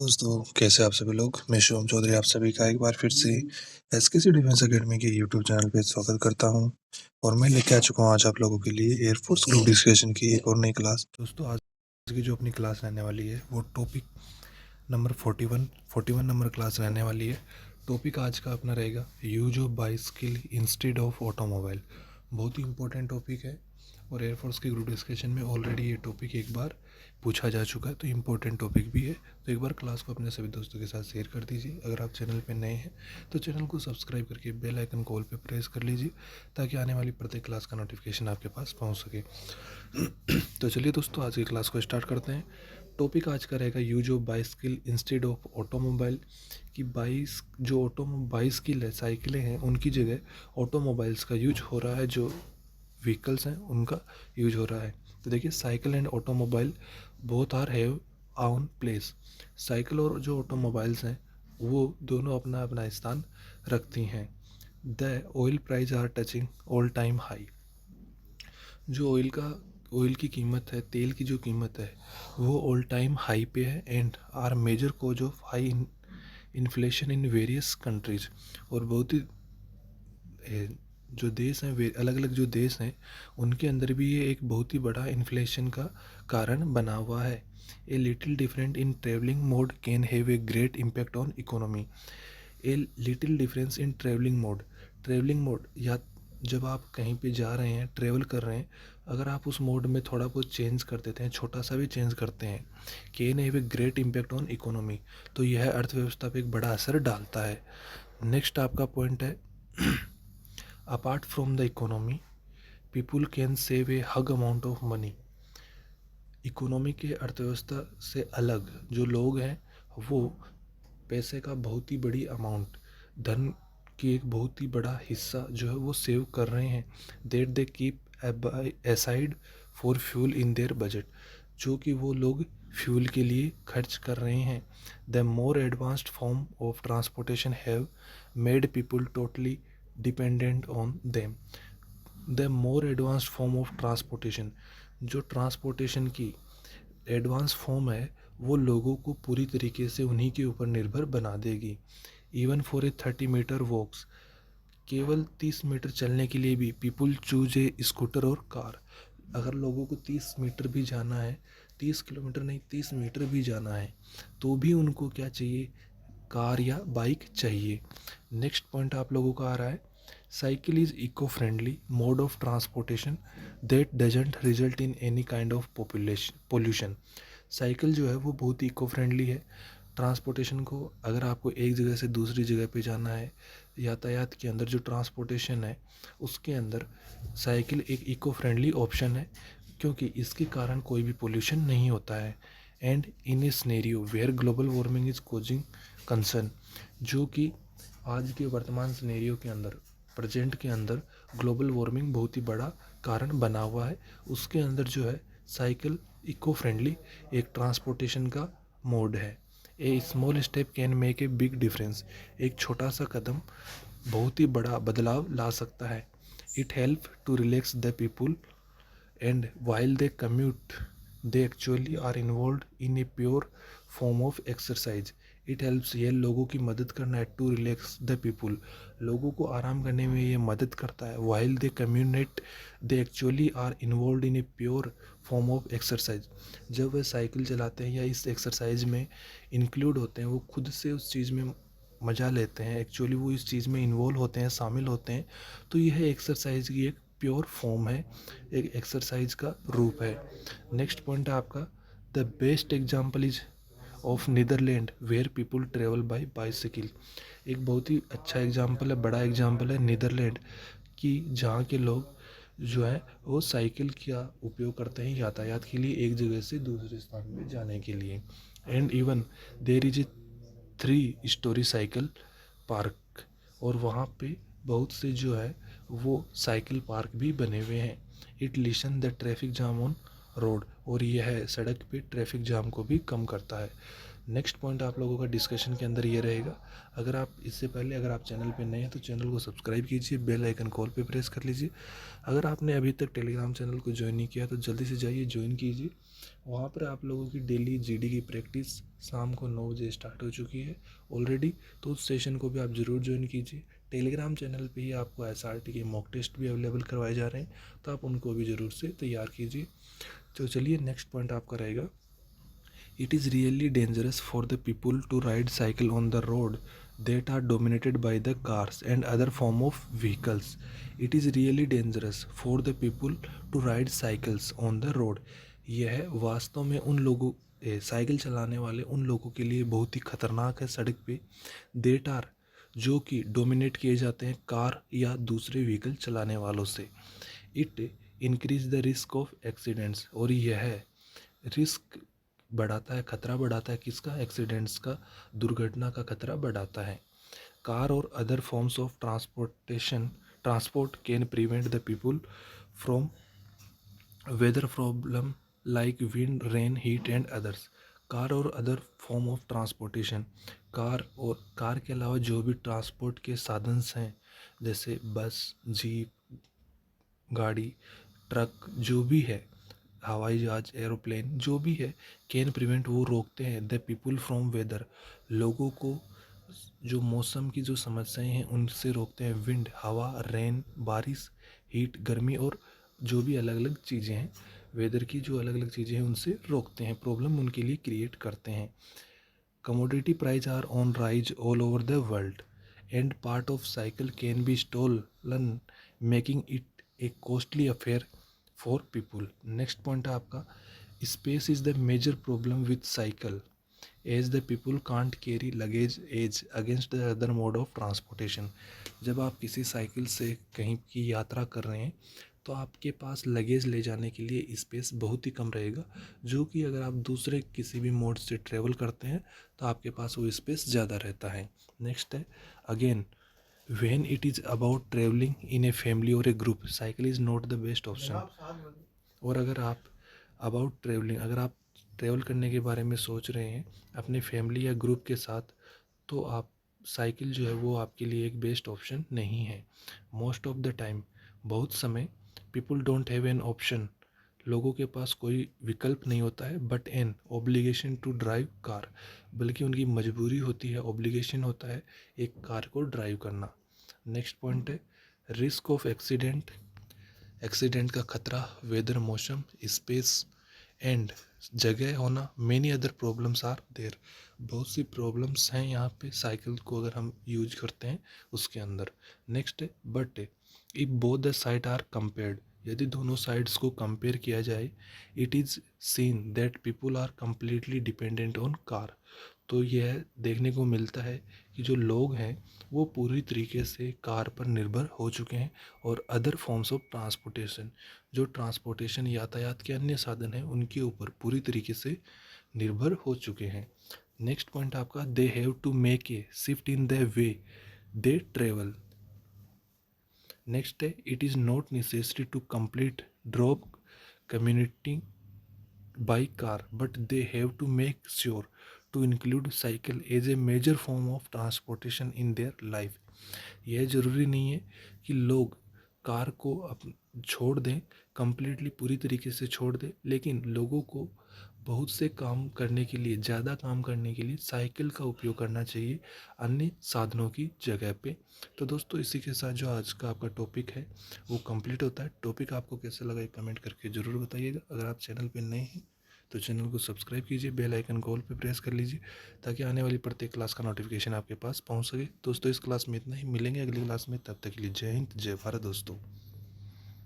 दोस्तों, कैसे आप सभी लोग। मैं शिवम चौधरी आप सभी का एक बार फिर से एसकेसी डिफेंस एकेडमी के यूट्यूब चैनल पे स्वागत करता हूं। और मैं लेके आ चुका हूं आज आप लोगों के लिए एयरफोर्स ग्रुप डिस्कशन की एक और नई क्लास। दोस्तों, आज की जो अपनी क्लास रहने वाली है वो टॉपिक नंबर 41 नंबर क्लास रहने वाली है। टॉपिक आज का अपना रहेगा use of bicycle instead of automobile. बहुत ही इंपॉर्टेंट टॉपिक है और एयरफोर्स के ग्रुप डिस्कशन में ऑलरेडी ये टॉपिक एक बार पूछा जा चुका है, तो इम्पोर्टेंट टॉपिक भी है। तो एक बार क्लास को अपने सभी दोस्तों के साथ शेयर कर दीजिए। अगर आप चैनल पे नए हैं तो चैनल को सब्सक्राइब करके बेल आइकन को ऑल पे प्रेस कर लीजिए ताकि आने वाली प्रत्येक क्लास का नोटिफिकेशन आपके पास पहुंच सके। तो चलिए दोस्तों, आज की क्लास को स्टार्ट करते हैं। टॉपिक आज का रहेगा use of bicycle instead of automobile. कि बाइसिकल है, साइकिलें हैं, उनकी जगह ऑटोमोबाइल्स का यूज हो रहा है। जो व्हीकल्स हैं उनका यूज हो रहा है। तो देखिए, cycle and automobile both are have on place. Cycle और जो ऑटोमोबाइल्स हैं वो दोनों अपना अपना स्थान रखती हैं। The oil price are touching all time high. जो ऑयल की कीमत है, तेल की जो कीमत है वो ऑल टाइम हाई पे है and are major cause of high inflation in various countries. और बहुत ही जो देश हैं, वे अलग अलग जो देश हैं उनके अंदर भी ये एक बहुत ही बड़ा इन्फ्लेशन का कारण बना हुआ है। A little different in travelling mode can have a great impact on economy. A little difference in travelling mode या जब आप कहीं पे जा रहे हैं, ट्रेवल कर रहे हैं, अगर आप उस मोड में थोड़ा बहुत चेंज कर देते हैं, छोटा सा भी चेंज करते हैं, can have a great impact on economy, तो यह अर्थव्यवस्था पे एक बड़ा असर डालता है। नेक्स्ट आपका पॉइंट है apart from the economy people can save A hug amount of money. Economy के अर्थव्यवस्था से अलग जो लोग हैं वो पैसे का बहुत ही बड़ी अमाउंट, धन की एक बहुत ही बड़ा हिस्सा जो है वो सेव कर रहे हैं। That they keep aside for fuel in their budget, जो कि वो लोग फ्यूल के लिए खर्च कर रहे हैं। The more advanced form of transportation have made people totally dependent on them. The more advanced form of transportation, जो ट्रांसपोर्टेशन की एडवांस फॉर्म है वो लोगों को पूरी तरीके से उन्हीं के ऊपर निर्भर बना देगी। इवन फॉर ए 30 मीटर वॉक्स, केवल 30 मीटर चलने के लिए भी पीपुल चूज ए स्कूटर और कार। अगर लोगों को 30 मीटर भी जाना है, 30 किलोमीटर नहीं 30 मीटर भी जाना है, तो भी उनको क्या चाहिए, कार या बाइक चाहिए। नेक्स्ट पॉइंट आप लोगों का आ रहा है cycle is eco friendly mode of transportation that doesn't result in any kind of pollution. Cycle जो है वो बहुत ही इको फ्रेंडली है। ट्रांसपोर्टेशन को, अगर आपको एक जगह से दूसरी जगह पे जाना है, यातायात के अंदर जो ट्रांसपोर्टेशन है उसके अंदर साइकिल एक इको फ्रेंडली ऑप्शन है, क्योंकि इसके कारण कोई भी पोल्यूशन नहीं होता है। And in a scenario where global warming is causing concern, जो कि आज के वर्तमान सिनेरियो के अंदर, प्रेजेंट के अंदर ग्लोबल वार्मिंग बहुत ही बड़ा कारण बना हुआ है, उसके अंदर जो है साइकिल इको फ्रेंडली एक ट्रांसपोर्टेशन का मोड है। A small step can make a big difference, एक छोटा सा कदम बहुत ही बड़ा बदलाव ला सकता है। It help to relax the people and while they commute they actually are involved in a pure form of exercise. It helps, ये लोगों की मदद करना है, to relax the people, लोगों को आराम करने में ये मदद करता है। while they commute they actually are involved in a pure form of exercise, जब वे साइकिल चलाते हैं या इस एक्सरसाइज में इंक्लूड होते हैं, वो खुद से उस चीज़ में मज़ा लेते हैं, एक्चुअली वो इस चीज़ में इन्वॉल्व होते हैं, शामिल होते हैं, तो यह एक्सरसाइज की एक प्योर फॉर्म है, एक एक्सरसाइज का रूप है। नेक्स्ट पॉइंट है आपका the best example is of Netherland where people travel by bicycle. एक बहुत ही अच्छा एग्जाम्पल है, बड़ा एग्जाम्पल है नीदरलैंड की, जहाँ के लोग जो है वो साइकिल का उपयोग करते हैं यातायात के लिए, एक जगह से दूसरे स्थान में जाने के लिए। And even there is a 3 story cycle park, और वहाँ पे बहुत से जो है वो साइकिल पार्क भी बने हुए हैं। It listen the traffic jam on road, और यह है सड़क पे ट्रैफिक जाम को भी कम करता है। नेक्स्ट पॉइंट आप लोगों का डिस्कशन के अंदर ये रहेगा, अगर आप इससे पहले अगर आप चैनल पे नए हैं तो चैनल को सब्सक्राइब कीजिए, बेल आइकन कॉल पे प्रेस कर लीजिए। अगर आपने अभी तक टेलीग्राम चैनल को ज्वाइन नहीं किया तो जल्दी से जाइए ज्वाइन कीजिए। वहाँ पर आप लोगों की डेली जीडी की प्रैक्टिस शाम को 9 बजे स्टार्ट हो चुकी है ऑलरेडी, तो उस सेशन को भी आप ज़रूर ज्वाइन कीजिए। टेलीग्राम चैनल पे ही आपको एसआरटी के मॉक टेस्ट भी अवेलेबल करवाए जा रहे हैं, तो आप उनको भी ज़रूर से तैयार कीजिए। तो चलिए नेक्स्ट पॉइंट आपका रहेगा, it is really dangerous for the people to ride cycle on the road that are dominated by the cars and other form of vehicles. It is really dangerous for the people to ride cycles on the road. यह वास्तव में उन लोगों cycle चलाने वाले उन लोगों के लिए बहुत ही खतरनाक है सड़क पे, देट आर जो कि डोमिनेट किए जाते हैं कार या दूसरे व्हीकल चलाने वालों से। It increase the risk of accidents, और यह रिस्क बढ़ाता है, खतरा बढ़ाता है किसका, एक्सीडेंट्स का, दुर्घटना का खतरा बढ़ाता है। कार और other forms of transport can prevent the people from weather problem like wind, rain, heat and others. Car और other form of transportation, car और कार के अलावा जो भी ट्रांसपोर्ट के साधन हैं जैसे बस, जीप, गाड़ी, ट्रक, जो भी है, हवाई जहाज, एरोप्लेन, जो भी है, कैन प्रिवेंट, वो रोकते हैं द पीपुल फ्रॉम वेदर, लोगों को जो मौसम की जो समस्याएं हैं उनसे रोकते हैं। विंड, हवा, रेन, बारिश, हीट, गर्मी, और जो भी अलग अलग चीज़ें हैं वेदर की, जो अलग अलग चीज़ें हैं उनसे रोकते हैं, प्रॉब्लम उनके लिए क्रिएट करते हैं। Commodity price are on rise all over the world and part of cycle can be stolen making it a costly affair for people. Next point है आपका, space is the major problem with cycle as the people can't carry luggage as against the other mode of transportation. जब आप किसी cycle से कहीं की यात्रा कर रहे हैं तो आपके पास लगेज ले जाने के लिए स्पेस बहुत ही कम रहेगा, जो कि अगर आप दूसरे किसी भी मोड से ट्रेवल करते हैं तो आपके पास वो स्पेस ज़्यादा रहता है। नेक्स्ट है, again when it is about travelling in a family और a group, cycle is not the best option. और अगर आप अबाउट ट्रेवलिंग, अगर आप ट्रेवल करने के बारे में सोच रहे हैं अपने फैमिली या ग्रुप के साथ, तो आप साइकिल जो है वो आपके लिए एक बेस्ट ऑप्शन नहीं है। मोस्ट ऑफ द टाइम, बहुत समय, people don't have an option, लोगों के पास कोई विकल्प नहीं होता है, but an obligation to drive car, बल्कि उनकी मजबूरी होती है, ऑब्लिगेशन होता है एक कार को ड्राइव करना। नेक्स्ट पॉइंट है, रिस्क ऑफ एक्सीडेंट, एक्सीडेंट का खतरा, वेदर, मौसम, स्पेस एंड जगह होना, many other problems are there, बहुत सी प्रॉब्लम्स हैं यहाँ पे साइकिल को अगर हम यूज करते हैं उसके अंदर। नेक्स्ट है, but if both the side are compared, यदि दोनों साइड्स को कंपेयर किया जाए, it is seen that people are completely dependent on car, तो यह देखने को मिलता है कि जो लोग हैं वो पूरी तरीके से कार पर निर्भर हो चुके हैं, और अदर फॉर्म्स ऑफ ट्रांसपोर्टेशन, जो ट्रांसपोर्टेशन यातायात के अन्य साधन हैं उनके ऊपर पूरी तरीके से निर्भर हो चुके हैं। नेक्स्ट पॉइंट आपका, they have to make a shift in the way they travel. Next है, it is not necessary to complete drop community by car, but they have to make sure to include cycle as a major form of transportation in their life. यह ज़रूरी नहीं है कि लोग car को छोड़ दें, कम्प्लीटली पूरी तरीके से छोड़ दें, लेकिन लोगों को बहुत से काम करने के लिए, ज़्यादा काम करने के लिए साइकिल का उपयोग करना चाहिए अन्य साधनों की जगह पे। तो दोस्तों, इसी के साथ जो आज का आपका टॉपिक है वो कंप्लीट होता है। टॉपिक आपको कैसा लगा कमेंट करके ज़रूर बताइएगा। अगर आप चैनल पे नए हैं तो चैनल को सब्सक्राइब कीजिए, बेल आइकन कॉल पे प्रेस कर लीजिए, ताकि आने वाली प्रत्येक क्लास का नोटिफिकेशन आपके पास पहुंच सके। दोस्तों, इस क्लास में इतना ही, मिलेंगे अगली क्लास में, तब तक के लिए जय हिंद, जय भारत दोस्तों।